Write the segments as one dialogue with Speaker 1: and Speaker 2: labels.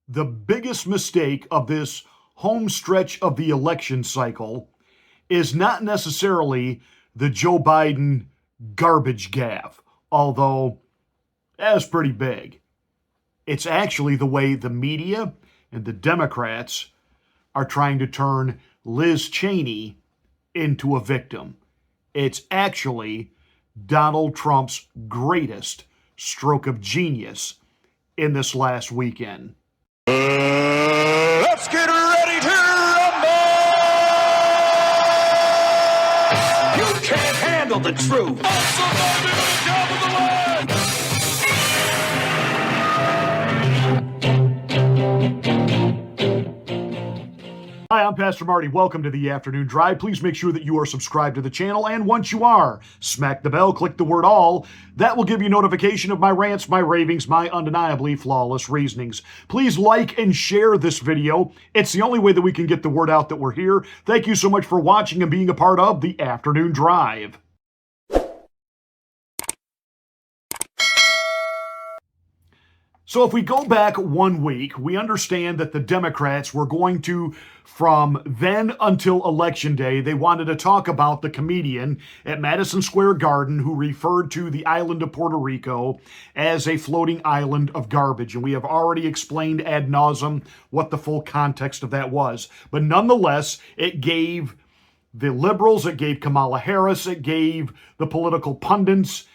Speaker 1: The biggest mistake of this home stretch of the election cycle is not necessarily the Joe Biden garbage gaffe, although that's pretty big. It's actually the way the media and the Democrats are trying to turn Liz Cheney into a victim. It's actually Donald Trump's greatest stroke of genius in this last weekend.
Speaker 2: Let's get ready to rumble! You can't handle the truth. Somebody to the top of the line.
Speaker 1: Hi, I'm Pastor Marty. Welcome to the Afternoon Drive. Please make sure that you are subscribed to the channel, and once you are, smack the bell, click the word all. That will give you notification of my rants, my ravings, my undeniably flawless reasonings. Please like and share this video. It's the only way that we can get the word out that we're here. Thank you so much for watching and being a part of the Afternoon Drive. So if we go back 1 week, we understand that the Democrats were going to, from then until Election Day, they wanted to talk about the comedian at Madison Square Garden who referred to the island of Puerto Rico as a floating island of garbage. And we have already explained ad nauseum what the full context of that was. But nonetheless, it gave the liberals, it gave Kamala Harris, it gave the political pundits,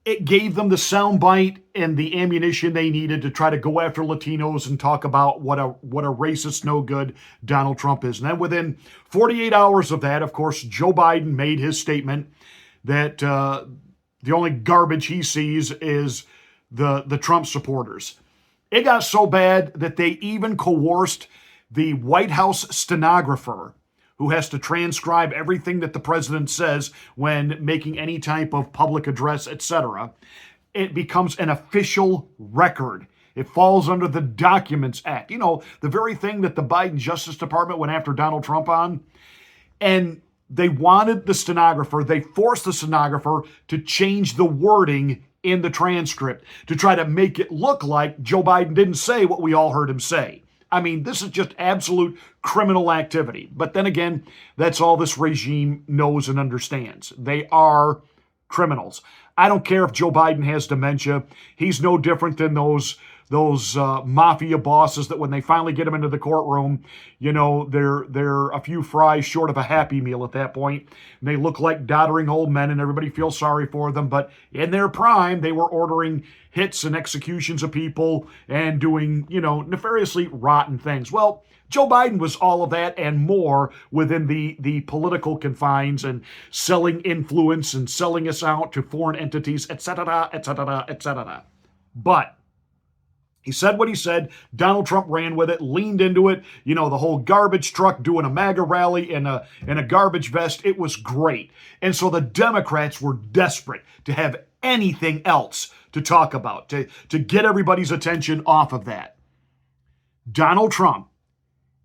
Speaker 1: it gave them the soundbite and the ammunition they needed to try to go after Latinos and talk about what a racist, no good Donald Trump is. And then within 48 hours of that, of course, Joe Biden made his statement that the only garbage he sees is the Trump supporters. It got so bad that they even coerced the White House stenographer, who has to transcribe everything that the president says when making any type of public address, etc. It becomes an official record. It falls under the Documents Act. You know, the very thing that the Biden Justice Department went after Donald Trump on. And they wanted the stenographer, they forced the stenographer to change the wording in the transcript to try to make it look like Joe Biden didn't say what we all heard him say. I mean, this is just absolute criminal activity. But then again, that's all this regime knows and understands. They are criminals. I don't care if Joe Biden has dementia. He's no different than those mafia bosses that when they finally get him into the courtroom, you know, they're a few fries short of a Happy Meal at that point. And they look like doddering old men and everybody feels sorry for them. But in their prime, they were ordering hits and executions of people and doing, you know, nefariously rotten things. Well, Joe Biden was all of that and more within the political confines and selling influence and selling us out to foreign entities, etc., etc., etc. But he said what he said. Donald Trump ran with it, leaned into it. You know, the whole garbage truck doing a MAGA rally in a garbage vest. It was great. And so the Democrats were desperate to have anything else to talk about, to get everybody's attention off of that. Donald Trump,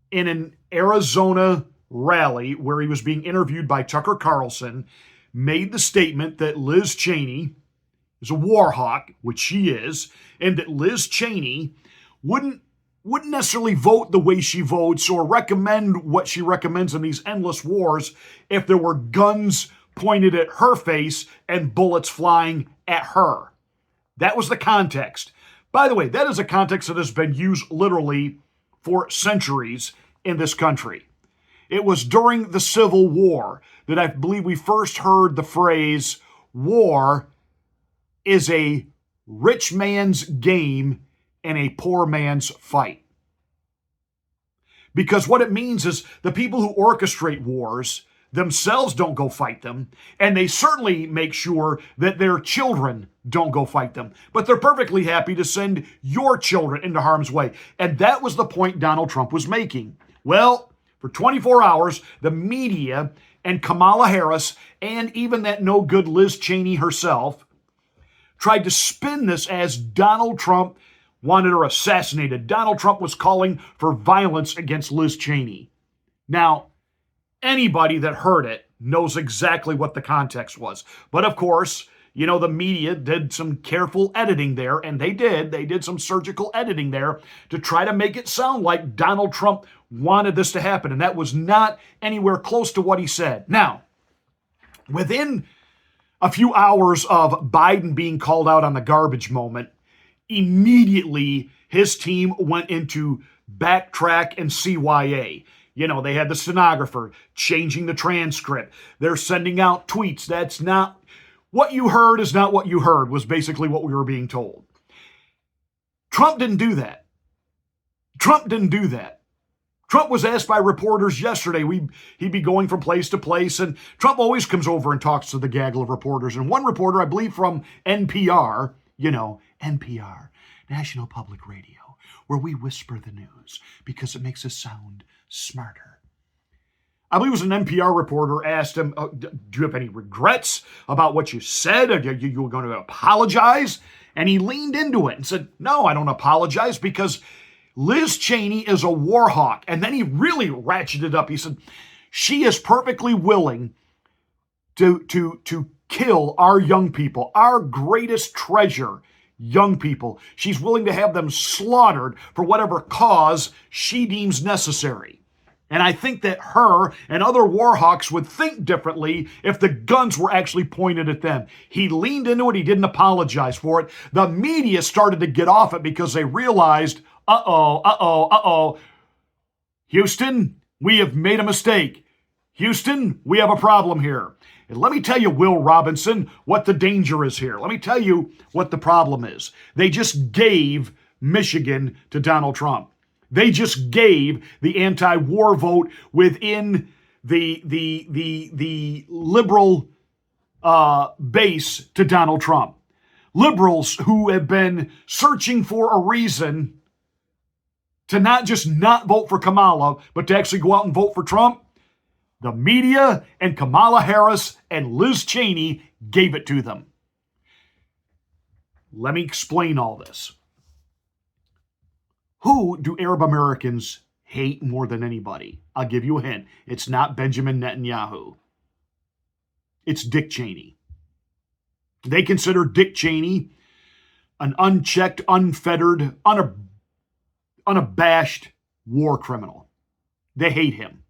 Speaker 1: in an Arizona rally where he was being interviewed by Tucker Carlson, made the statement that Liz Cheney is a war hawk, which she is, and that Liz Cheney wouldn't necessarily vote the way she votes or recommend what she recommends in these endless wars if there were guns pointed at her face and bullets flying at her. That was the context. By the way, that is a context that has been used literally for centuries in this country. It was during the Civil War that I believe we first heard the phrase, war is a rich man's game and a poor man's fight. Because what it means is the people who orchestrate wars themselves don't go fight them, and they certainly make sure that their children don't go fight them. But they're perfectly happy to send your children into harm's way. And that was the point Donald Trump was making. Well, for 24 hours, the media and Kamala Harris and even that no good Liz Cheney herself tried to spin this as Donald Trump wanted her assassinated. Donald Trump was calling for violence against Liz Cheney. Now, anybody that heard it knows exactly what the context was. But of course, the media did some careful editing there, and they did some surgical editing there to try to make it sound like Donald Trump wanted this to happen, and that was not anywhere close to what he said. Now, within a few hours of Biden being called out on the garbage moment, immediately his team went into backtrack and CYA. They had the stenographer changing the transcript. They're sending out tweets. That's not what you heard, is not what you heard, was basically what we were being told. Trump didn't do that. Trump was asked by reporters yesterday. He'd be going from place to place, and Trump always comes over and talks to the gaggle of reporters. And one reporter, I believe from NPR, NPR, National Public Radio, where we whisper the news because it makes us sound smarter. I believe it was an NPR reporter asked him, do you have any regrets about what you said? Are you going to apologize? And he leaned into it and said, no, I don't apologize because Liz Cheney is a war hawk. And then he really ratcheted it up. He said, she is perfectly willing to kill our young people, our greatest treasure, young people. She's willing to have them slaughtered for whatever cause she deems necessary. And I think that her and other war hawks would think differently if the guns were actually pointed at them. He leaned into it. He didn't apologize for it. The media started to get off it because they realized, Houston, we have made a mistake. Houston, we have a problem here. And let me tell you, Will Robinson, what the danger is here. Let me tell you what the problem is. They just gave Michigan to Donald Trump. They just gave the anti-war vote within the liberal base to Donald Trump. Liberals who have been searching for a reason to not just not vote for Kamala, but to actually go out and vote for Trump. The media and Kamala Harris and Liz Cheney gave it to them. Let me explain all this. Who do Arab Americans hate more than anybody? I'll give you a hint. It's not Benjamin Netanyahu. It's Dick Cheney. They consider Dick Cheney an unchecked, unfettered, unabashed war criminal. They hate him.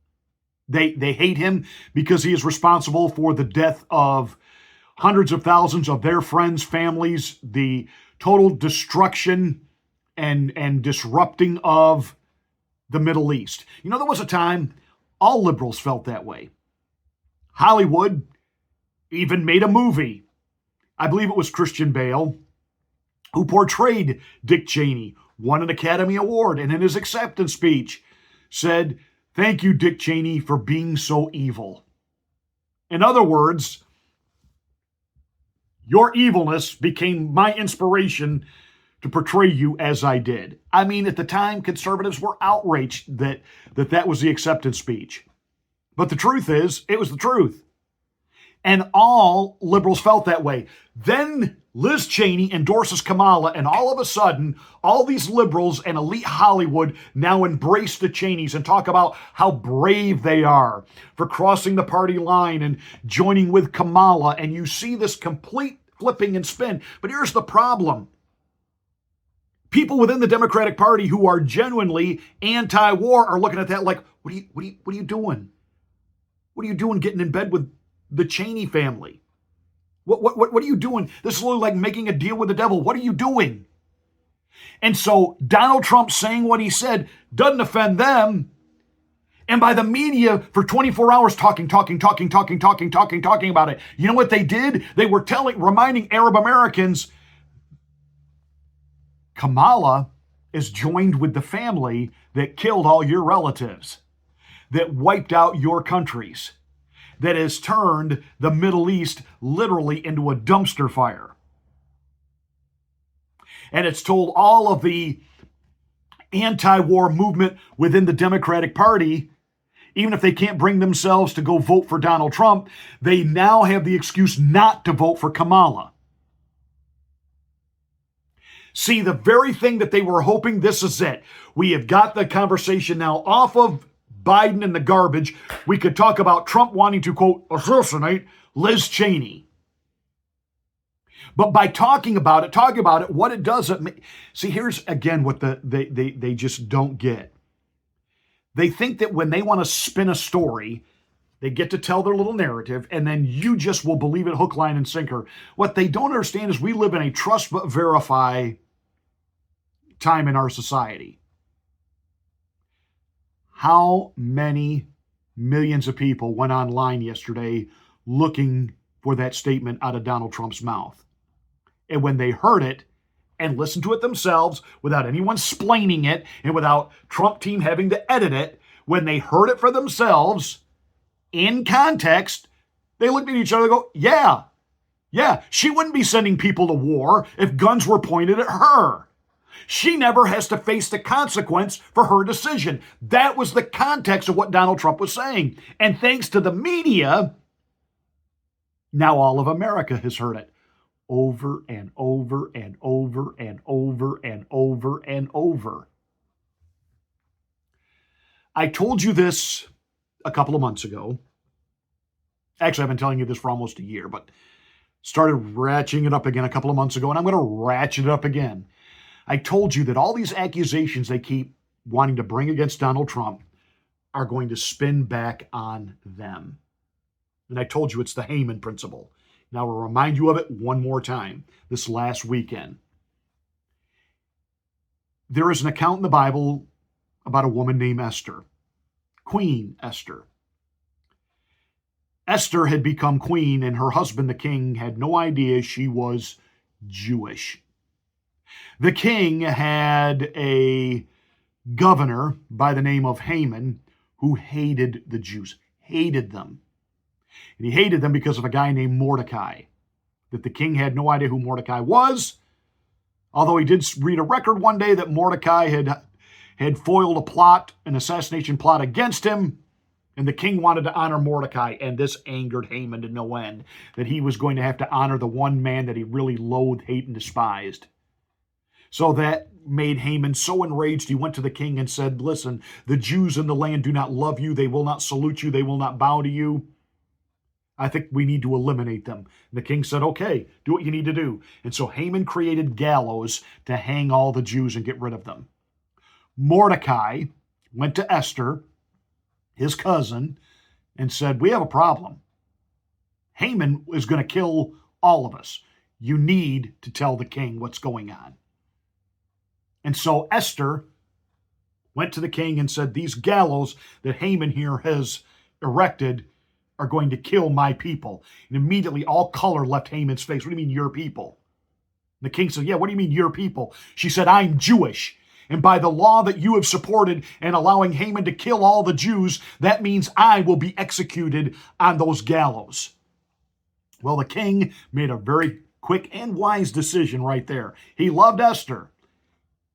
Speaker 1: They hate him because he is responsible for the death of hundreds of thousands of their friends, families, the total destruction and disrupting of the Middle East. There was a time all liberals felt that way. Hollywood even made a movie. I believe it was Christian Bale who portrayed Dick Cheney, won an Academy Award, and in his acceptance speech said, "Thank you, Dick Cheney, for being so evil." In other words, your evilness became my inspiration to portray you as I did. I mean, at the time, conservatives were outraged that was the acceptance speech. But the truth is, it was the truth. And all liberals felt that way. Then Liz Cheney endorses Kamala, and all of a sudden, all these liberals and elite Hollywood now embrace the Cheneys and talk about how brave they are for crossing the party line and joining with Kamala. And you see this complete flipping and spin. But here's the problem. People within the Democratic Party who are genuinely anti-war are looking at that like, what are you doing? What are you doing getting in bed with the Cheney family? What are you doing? This is like making a deal with the devil. What are you doing? And so Donald Trump saying what he said doesn't offend them. And by the media for 24 hours talking about it. You know what they did? They were reminding Arab Americans, Kamala is joined with the family that killed all your relatives, that wiped out your countries, that has turned the Middle East literally into a dumpster fire. And it's told all of the anti-war movement within the Democratic Party, even if they can't bring themselves to go vote for Donald Trump, they now have the excuse not to vote for Kamala. See, the very thing that they were hoping, this is it. We have got the conversation now off of Biden and the garbage. We could talk about Trump wanting to, quote, assassinate Liz Cheney. But by talking about it, what it does, see, here's again what they just don't get. They think that when they want to spin a story, they get to tell their little narrative, and then you just will believe it hook, line, and sinker. What they don't understand is we live in a trust but verify time in our society. How many millions of people went online yesterday looking for that statement out of Donald Trump's mouth? And when they heard it and listened to it themselves without anyone splaining it and without Trump team having to edit it, when they heard it for themselves in context, they looked at each other and go, yeah, she wouldn't be sending people to war if guns were pointed at her. She never has to face the consequence for her decision. That was the context of what Donald Trump was saying. And thanks to the media, now all of America has heard it over and over and over and over and over and over. I told you this a couple of months ago. Actually, I've been telling you this for almost a year, but started ratcheting it up again a couple of months ago, and I'm going to ratchet it up again. I told you that all these accusations they keep wanting to bring against Donald Trump are going to spin back on them. And I told you it's the Haman principle. Now I'll remind you of it one more time this last weekend. There is an account in the Bible about a woman named Esther, Queen Esther. Esther had become queen, and her husband, the king, had no idea she was Jewish. The king had a governor by the name of Haman who hated the Jews, hated them. And he hated them because of a guy named Mordecai, that the king had no idea who Mordecai was, although he did read a record one day that Mordecai had foiled a plot, an assassination plot against him, and the king wanted to honor Mordecai, and this angered Haman to no end, that he was going to have to honor the one man that he really loathed, hated, and despised. So that made Haman so enraged, he went to the king and said, listen, the Jews in the land do not love you, they will not salute you, they will not bow to you. I think we need to eliminate them. And the king said, okay, do what you need to do. And so Haman created gallows to hang all the Jews and get rid of them. Mordecai went to Esther, his cousin, and said, we have a problem. Haman is going to kill all of us. You need to tell the king what's going on. And so Esther went to the king and said, these gallows that Haman here has erected are going to kill my people. And immediately all color left Haman's face. What do you mean, your people? And the king said, yeah, what do you mean, your people? She said, I'm Jewish. And by the law that you have supported and allowing Haman to kill all the Jews, that means I will be executed on those gallows. Well, the king made a very quick and wise decision right there. He loved Esther,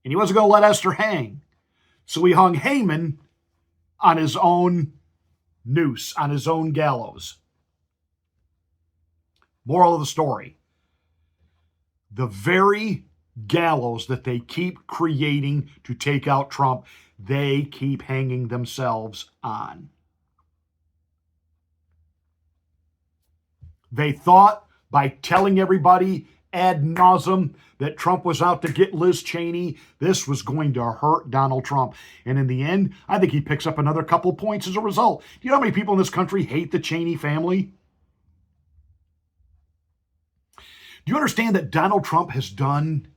Speaker 1: and he wasn't going to let Esther hang. So he hung Haman on his own noose, on his own gallows. Moral of the story: the very gallows that they keep creating to take out Trump, they keep hanging themselves on. They thought by telling everybody ad nauseum that Trump was out to get Liz Cheney, this was going to hurt Donald Trump. And in the end, I think he picks up another couple points as a result. Do you know how many people in this country hate the Cheney family? Do you understand that Donald Trump has done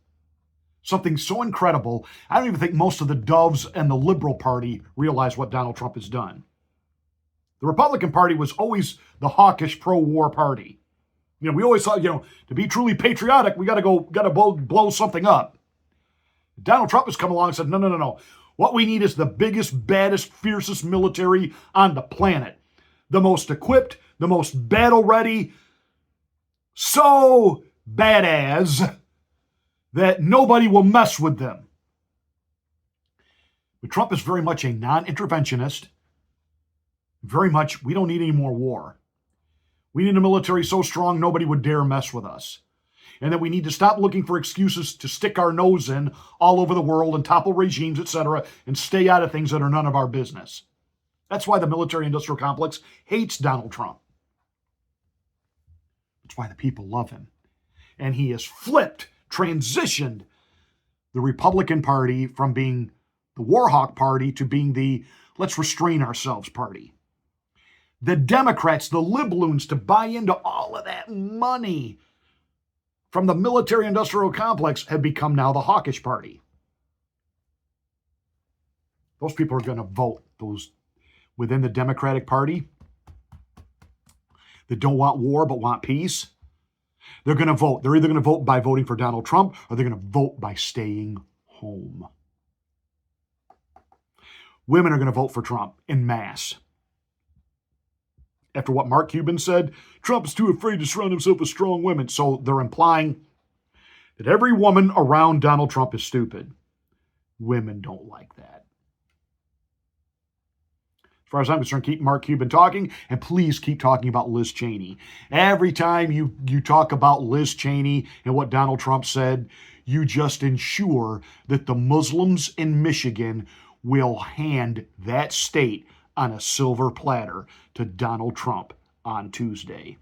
Speaker 1: something so incredible? I don't even think most of the doves and the Liberal Party realize what Donald Trump has done. The Republican Party was always the hawkish pro-war party. You know, we always thought, to be truly patriotic, we got to blow something up. Donald Trump has come along and said, no. What we need is the biggest, baddest, fiercest military on the planet. The most equipped, the most battle-ready, so badass that nobody will mess with them. But Trump is very much a non-interventionist. Very much, we don't need any more war. We need a military so strong nobody would dare mess with us. And that we need to stop looking for excuses to stick our nose in all over the world and topple regimes, etc., and stay out of things that are none of our business. That's why the military-industrial complex hates Donald Trump. That's why the people love him. And he has flipped, transitioned the Republican Party from being the war hawk party to being the let's restrain ourselves party. The Democrats, the libloons, to buy into all of that money from the military-industrial complex have become now the hawkish party. Those people are going to vote, those within the Democratic Party that don't want war but want peace. They're going to vote. They're either going to vote by voting for Donald Trump or they're going to vote by staying home. Women are going to vote for Trump en masse. After what Mark Cuban said, Trump is too afraid to surround himself with strong women. So they're implying that every woman around Donald Trump is stupid. Women don't like that. As far as I'm concerned, keep Mark Cuban talking, and please keep talking about Liz Cheney. Every time you talk about Liz Cheney and what Donald Trump said, you just ensure that the Muslims in Michigan will hand that state on a silver platter to Donald Trump on Tuesday.